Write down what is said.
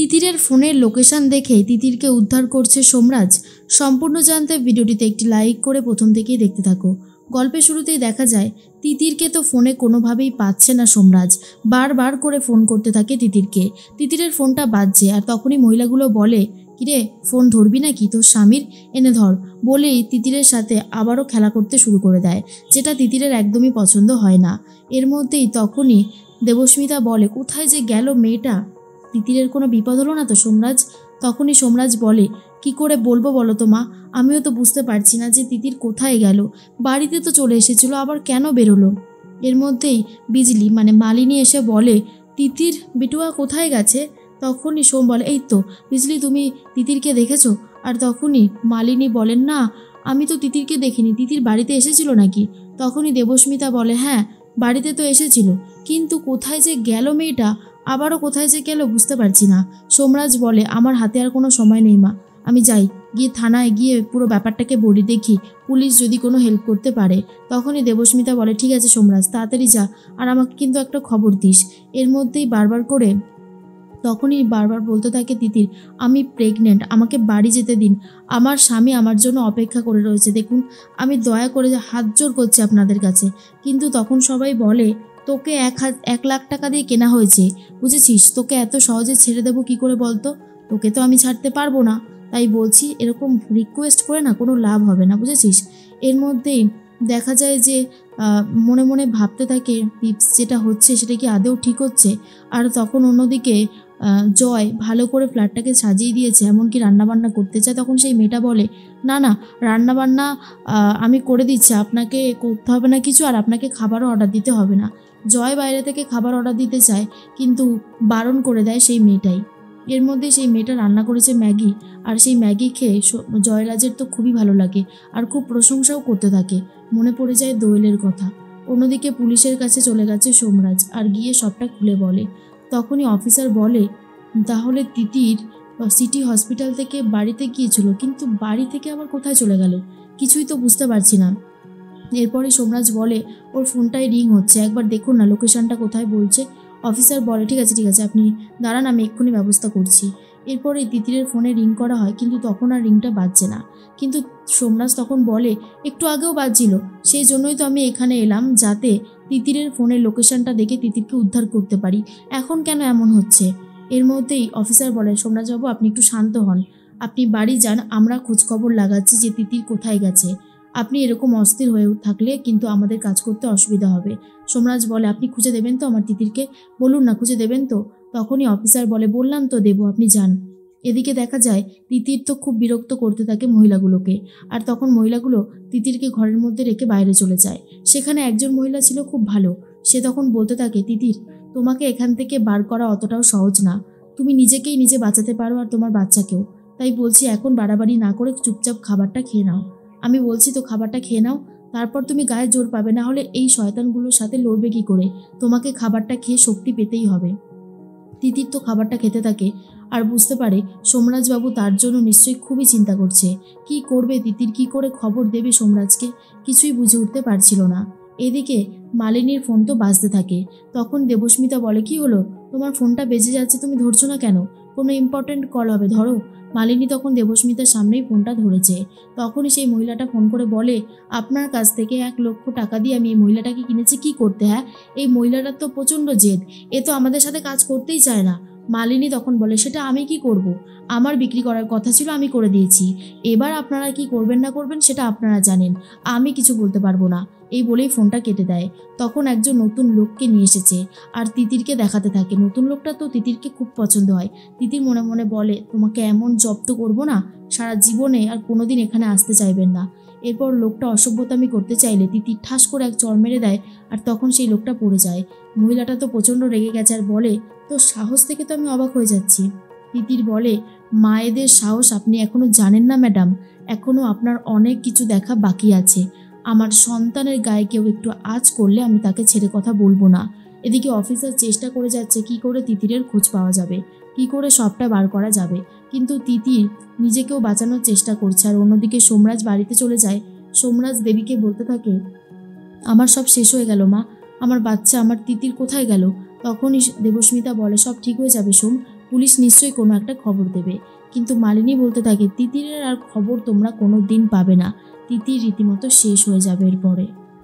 তিতিরের ফোনের লোকেশন দেখে তিতিরকে উদ্ধার করছে সোমরাজ। সম্পূর্ণ জানতে ভিডিওটিতে একটি লাইক করে প্রথম থেকেই দেখতে থাকো। গল্পের শুরুতেই দেখা যায় তিতিরকে তো ফোনে কোনোভাবেই পাচ্ছে না সোমরাজ। বারবার করে ফোন করতে থাকে তিতিরকে। তিতিরের ফোনটা বাজছে আর তখনই মহিলাগুলো বলে, কিরে ফোন ধরবি নাকি, তোর স্বামীর এনে ধর, বলেই তিতিরের সাথে আবারও খেলা করতে শুরু করে দেয়, যেটা তিতিরের একদমই পছন্দ হয় না। এর মধ্যেই তখনই দেবস্মিতা বলে, কোথায় যে গেল মেয়েটা, তিতিরের কোনো বিপদ হলো না তো সোমরাজ? তখনই সোমরাজ বলে, কি করে বলবো বলো তো মা, আমিও তো বুঝতে পারছি না যে তিতির কোথায় গেল। বাড়িতে তো চলে এসেছিল, আবার কেন বেরোলো? এর মধ্যেই বিজলি মানে মালিনী এসে বলে, তিতির বিটুয়া কোথায় গেছে? তখনই সোম বলে, এই তো বিজলি, তুমি তিতিরকে দেখেছো? আর তখনই মালিনী বলেন, না আমি তো তিতিরকে দেখিনি, তিতির বাড়িতে এসেছিল নাকি? তখনই দেবস্মিতা বলে, হ্যাঁ বাড়িতে তো এসেছিল, কিন্তু কোথায় যে গেল মেয়েটা, আবারও কোথায় যে গেল বুঝতে পারছি না। সোমরাজ বলে, আমার হাতে আর কোনো সময় নেই মা, আমি যাই, গিয়ে থানায় গিয়ে পুরো ব্যাপারটাকে বলি, দেখি পুলিশ যদি কোনো হেল্প করতে পারে। তখনই দেবস্মিতা বলে, ঠিক আছে সোমরাজ, তাড়াতাড়ি যা, আর আমাকে কিন্তু একটা খবর দিস। এর মধ্যেই তখনই বারবার বলতে থাকে তিতির, আমি প্রেগনেন্ট, আমাকে বাড়ি যেতে দিন, আমার স্বামী আমার জন্য অপেক্ষা করে রয়েছে, দেখুন আমি দয়া করে হাত জোর করছি আপনাদের কাছে। কিন্তু তখন সবাই বলে, তোকে 1 লাখ টাকা দিয়ে কেনা হয়েছে, বুঝেছিস, তোকে এত সহজে ছেড়ে দেবো কি করে বলতো? তোকে তো আমি ছাড়তে পারবো না, তাই বলছি এরকম রিকোয়েস্ট করে না কোনো লাভ হবে না, বুঝেছিস। এর মধ্যেই দেখা যায় যে মনে মনে ভাবতে থাকে পিপস, যেটা হচ্ছে সেটা কি আদৌ ঠিক হচ্ছে? আর তখন অন্যদিকে জয় ভালো করে ফ্ল্যাটটাকে সাজিয়ে দিয়েছে, এমনকি রান্নাবান্না করতে চায়। তখন সেই মেয়েটা বলে, না না রান্নাবান্না আমি করে দিচ্ছি, আপনাকে করতে হবে না কিছু, আর আপনাকে খাবারও অর্ডার দিতে হবে না। জয় বাইরে থেকে খাবার অর্ডার দিতে চায়, কিন্তু বারণ করে দেয় সেই মেয়েটাই। এর মধ্যে সেই মেয়েটা রান্না করেছে ম্যাগি, আর সেই ম্যাগি খেয়ে জয়রাজের তো খুবই ভালো লাগে আর খুব প্রশংসাও করতে থাকে। মনে পড়ে যায় দোয়েলের কথা। অন্যদিকে পুলিশের কাছে চলে গেছে সোমরাজ আর গিয়ে সবটা খুলে বলে। তখনই অফিসার বলে, তাহলে তিতির সিটি হসপিটাল থেকে বাড়িতে গিয়েছিল, কিন্তু বাড়ি থেকে আবার কোথায় চলে গেল, কিছুই তো বুঝতে পারছি না। এরপরে সোমরাজ বলে, ওর ফোনটাই রিং হচ্ছে, একবার দেখুন না লোকেশনটা কোথায় বলছে। অফিসার বলে, ঠিক আছে আপনি দাঁড়ান, আমি এক্ষুনি ব্যবস্থা করছি। এরপরে তিতিরের ফোনে রিং করা হয়, কিন্তু তখন আর রিংটা বাজছে না। কিন্তু সোমরাজ তখন বলে, একটু আগেও বাজছিল, সেই জন্যই তো আমি এখানে এলাম, যাতে তিতিরের ফোনের লোকেশনটা দেখে তিতিরকে উদ্ধার করতে পারি। এখন কেন এমন হচ্ছে? এর মধ্যেই অফিসার বলে, সোমরাজবাবু আপনি একটু শান্ত হন, আপনি বাড়ি যান, আমরা খোঁজখবর লাগাচ্ছি যে তিতির কোথায় গেছে। আপনি এরকম অস্থির হয়ে থাকলে কিন্তু আমাদের কাজ করতে অসুবিধা হবে। সোমরাজ বলে, আপনি খুঁজে দেবেন তো আমার তিতিরকে, বলুন না খুঁজে দেবেন তো? তখনই অফিসার বলে, বললাম তো দেবো, আপনি যান। এদিকে দেখা যায় তিতির তো খুব বিরক্ত করতে থাকে মহিলাগুলোকে, আর তখন মহিলাগুলো তিতিরকে ঘরের মধ্যে রেখে বাইরে চলে যায়। সেখানে একজন মহিলা ছিল খুব ভালো, সে তখন বলতে থাকে, তিতির তোমাকে এখান থেকে বার করা অতটাও সহজ না, তুমি নিজেকেই নিজে বাঁচাতে পারো আর তোমার বাচ্চাকেও, তাই বলছি এখন বাড়াবাড়ি না করে চুপচাপ খাবারটা খেয়ে নাও। আমি বলছি তো খাবারটা খেয়ে নাও, তারপর তুমি গায়ে জোর পাবে, না হলে এই শয়তানগুলোর সাথে লড়বে কি করে? তোমাকে খাবারটা খেয়ে শক্তি পেতেই হবে। তিতির তো খাবারটা খেতে থাকে আর বুঝতে পারে সোমরাজবাবু তার জন্য নিশ্চয়ই খুবই চিন্তা করছে। কি করবে তিতির, কি করে খবর দেবে সোমরাজকে, কিছুই বুঝে উঠতে পারছিল না। এদিকে মালিনীর ফোন তো বাজতে থাকে। তখন দেবস্মিতা বলে, কি হলো, তোমার ফোনটা বেজে যাচ্ছে, তুমি ধরছো না কেন? কোনো ইম্পর্টেন্ট কল হবে, ধরো। মালিনী তখন দেবস্মিতার সামনেই ফোনটা ধরেছে। তখনই সেই মহিলাটা ফোন করে বলে, আপনার কাছ থেকে 1 লক্ষ টাকা দিয়ে আমি এই মহিলাটাকে কিনেছি, কি করতে? হ্যাঁ, এই মহিলাটার তো প্রচণ্ড জেদ, এ তো আমাদের সাথে কাজ করতেই চায় না। মালিনী তখন বলে, সেটা আমি কি করব, আমার বিক্রি করার কথা ছিল, আমি করে দিয়েছি, এবার আপনারা কি করবেন না করবেন সেটা আপনারা জানেন, আমি কিছু বলতে পারবো না। এই বলেই ফোনটা কেটে দেয়। তখন একজন নতুন লোককে নিয়ে এসেছে আর তিতিরকে দেখাতে থাকে। নতুন লোকটা তো তিতিরকে খুব পছন্দ হয়। তিতির মনে মনে বলে, তোমাকে এমন জব্দ করব না, সারা জীবনে আর কোনোদিন এখানে আসতে চাইবেন না। এরপর লোকটা অসভ্যতামি করতে চাইলে তিতির ঠাস করে এক চড় মেরে দেয়, আর তখন সেই লোকটা পড়ে যায়। মহিলাটা তো প্রচণ্ড রেগে গেছে আর বলে, তোর সাহস থেকে তো আমি অবাক হয়ে যাচ্ছি। তিতির বলে, মায়েদের সাহস আপনি এখনো জানেন না ম্যাডাম, এখনো আপনার অনেক কিছু দেখা বাকি আছে। আমার সন্তানের গায়ে কেউ একটু আঁচ করলে আমি তাকে ছেড়ে কথা বলবো না। এদিকে অফিসার চেষ্টা করে যাচ্ছে কি করে তিতিরের খোঁজ পাওয়া যাবে, কি করে সবটা বার করা যাবে, কিন্তু তিতির নিজেকেও বাঁচানোর চেষ্টা করছে। আর অন্যদিকে সোমরাজ বাড়িতে চলে যায়। সোমরাজ দেবীকে বলতে থাকে, আমার সব শেষ হয়ে গেল মা, আমার বাচ্চা, আমার তিতির কোথায় গেল? তখনই দেবস্মিতা বলে, সব ঠিক হয়ে যাবে সোম, পুলিশ নিশ্চয়ই কোনো একটা খবর দেবে। কিন্তু মালিনী বলতে থাকে তিতিরের আর খবর তোমরা কোনো দিন পাবে না, তিতির রীতিমতো শেষ হয়ে যাবে এরপরে।